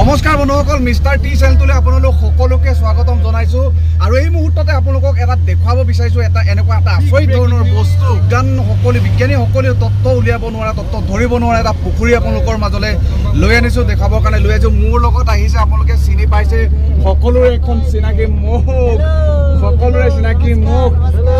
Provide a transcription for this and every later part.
নমস্কাৰ বন্ধুসকল, mister T চেনেলটোলৈ আপোনালোক সকলোকে স্বাগতম জনাইছোঁ। আৰু এই মুহূৰ্ততে আপোনালোকক এটা দেখুৱাব বিচাৰিছোঁ, এনেকুৱা এটা আচৰিত ধৰণৰ বস্তু, বিজ্ঞানীসকলেও তত্ত্ব উলিয়াব নোৱাৰা, তত্ত্ব ধৰিব নোৱাৰা এটা পুখুৰী আপোনালোকৰ মাজলৈ লৈ আনিছোঁ, দেখাবৰ কাৰণে লৈ আহিছোঁ। মোৰ লগত আহিছে, আপোনালোকে চিনি পাইছে, সকলোৰে এখন চিনাকি মুখ, সকলোৰে চিনাকি মুখ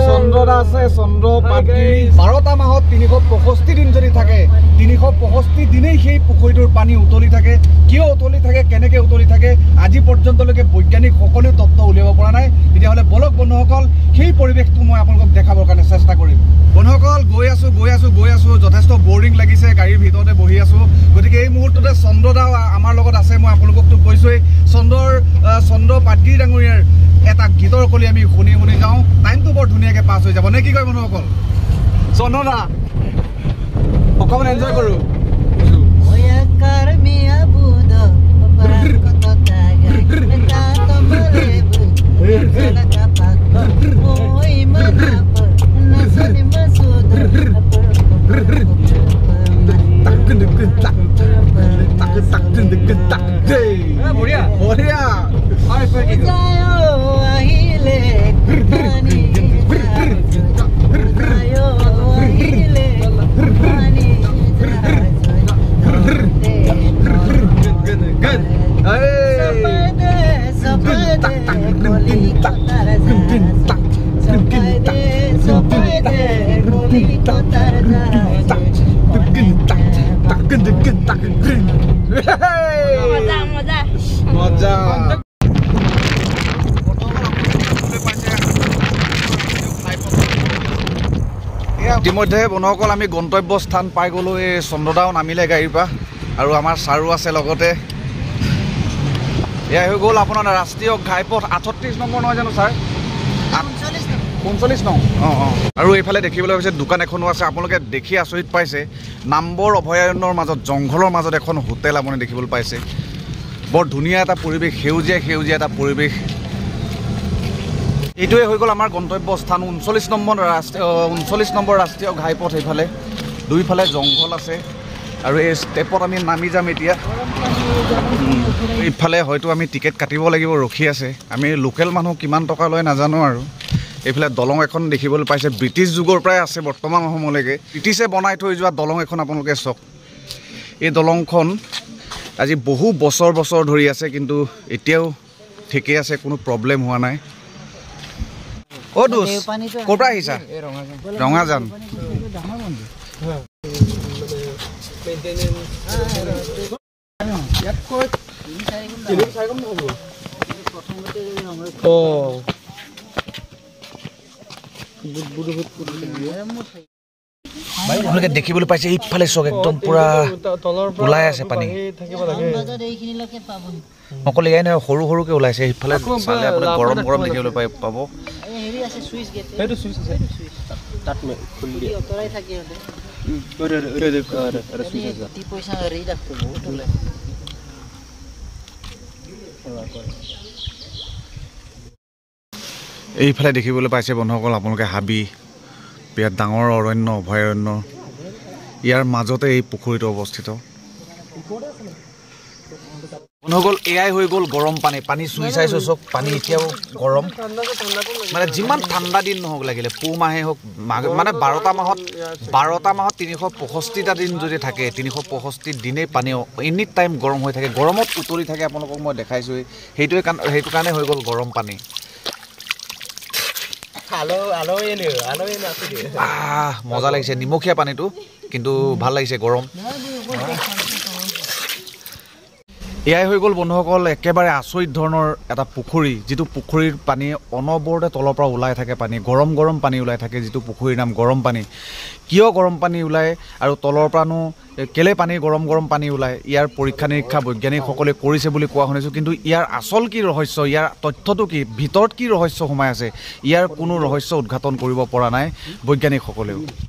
চন্দ্ৰদা আছে, চন্দ্ৰ পাদ্ৰী। 12টা মাহত 365 দিন যদি থাকে, 365 দিনেই সেই পুখুৰীটোৰ পানী উতলি থাকে। কিয় উতলি থাকে, কেনেকৈ উতলি থাকে, আজি পৰ্যন্তলৈকে বৈজ্ঞানিকসকলেও তত্ত্ব উলিয়াব পৰা নাই। তেতিয়াহ'লে বলক বন্ধুসকল, সেই পৰিৱেশটো মই আপোনালোকক দেখাবৰ কাৰণে চেষ্টা কৰিম। বন্ধুসকল, গৈ আছোঁ, যথেষ্ট বৰিং লাগিছে, গাড়ীৰ ভিতৰতে বহি আছোঁ। গতিকে এই মুহূৰ্ততে চন্দ্ৰদা আমাৰ লগত আছে। মই আপোনালোককতো কৈছোঁৱেই, চন্দ্ৰ পাদ্ৰী ডাঙৰীয়াৰ এটা গীতৰ কলি আমি শুনি যাওঁ। টাইমটো বৰ ধুনীয়াকৈ পাছ হৈ যাব নে কি কয় বন্ধুসকল? চন্দ্ৰদা অকণমান এনজয় কৰোঁ। ইতিমধ্যে বন্ধুসকল আমি গন্তব্য স্থান পাই গ'লোঁ। এই চন্দ্ৰদাও নামিলে গাড়ীৰ পৰা, আৰু আমাৰ ছাৰো আছে লগতে। এয়া হৈ গ'ল আপোনাৰ ৰাষ্ট্ৰীয় ঘাইপথ 38 নম্বৰ নহয় জানো ছাৰ? 39 নং। অঁ। আৰু এইফালে দেখিবলৈ হৈছে দোকান এখনো আছে। আপোনালোকে দেখি আচৰিত পাইছে, নামবৰ অভয়াৰণ্যৰ মাজত, জংঘলৰ মাজত এখন হোটেল আপুনি দেখিবলৈ পাইছে। বৰ ধুনীয়া এটা পৰিৱেশ, সেউজীয়া এটা পৰিৱেশ। এইটোৱে হৈ গ'ল আমাৰ গন্তব্য স্থান 39 নম্বৰ ৰাষ্ট্ৰীয় ঘাইপথ। এইফালে দুইফালে জংঘল আছে, আৰু এই ষ্টেপত আমি নামি যাম এতিয়া। এইফালে হয়তো আমি টিকেট কাটিব লাগিব, ৰখি আছে। আমি লোকেল মানুহ কিমান টকা লয় নাজানো। আৰু এইফালে দলং এখন দেখিবলৈ পাইছে, ব্ৰিটিছ যুগৰ পৰাই আছে বৰ্তমান সময়লৈকে। ব্ৰিটিছে বনাই থৈ যোৱা দলং এখন আপোনালোকে চাওক। এই দলংখন আজি বহু বছৰ ধৰি আছে, কিন্তু এতিয়াও ঠিকেই আছে, কোনো প্ৰব্লেম হোৱা নাই। অ' দোষ, ক'ৰ পৰা আহিছা? ৰঙাজান। আপোনালোকে দেখিবলৈ পাইছে, এইফালে চাওক, একদম পুৰা ওলাই আছে পানী। অকল এয়াই নহয়, সৰুকৈ ওলাইছে। সেইফালে চালে আপুনি গৰম দেখিবলৈ পাব। এইফালে দেখিবলৈ পাইছে বন্ধুসকল আপোনালোকে হাবি, বিৰাট ডাঙৰ অৰণ্য, অভয়াৰণ্য। ইয়াৰ মাজতে এই পুখুৰীটো অৱস্থিত। বন্ধুসকল, এয়াই হৈ গ'ল গৰম পানী চুই চাইছোঁ চব, পানী এতিয়াও গৰম। মানে যিমান ঠাণ্ডা দিন নহওক লাগিলে, পুহ মাহে হওক, মানে 12টা মাহত 365টা দিন যদি থাকে, 365 দিনেই পানী এনি টাইম গৰম হৈ থাকে, গৰমত উতলি থাকে। আপোনালোকক মই দেখাইছোঁৱেই, সেইটো কাৰণে হৈ গ'ল গৰম পানী। মজা লাগিছে, নিমখীয়া পানীটো, কিন্তু ভাল লাগিছে, গৰম। এয়াই হৈ গ'ল বন্ধুসকল একেবাৰে আচৰিত ধৰণৰ এটা পুখুৰী, যিটো পুখুৰীৰ পানী অনবৰতে তলৰ পৰা ওলাই থাকে। পানী গৰম পানী ওলাই থাকে, যিটো পুখুৰীৰ নাম গৰম পানী। কিয় গৰম পানী ওলায় আৰু তলৰ পৰানো কেলে পানী গৰম পানী ওলায়, ইয়াৰ পৰীক্ষা নিৰীক্ষা বৈজ্ঞানিকসকলে কৰিছে বুলি কোৱা শুনিছোঁ। কিন্তু ইয়াৰ আচল কি ৰহস্য, ইয়াৰ তথ্যটো কি, ভিতৰত কি ৰহস্য সোমাই আছে, ইয়াৰ কোনো ৰহস্য উদ্ঘাটন কৰিব পৰা নাই বৈজ্ঞানিকসকলেও।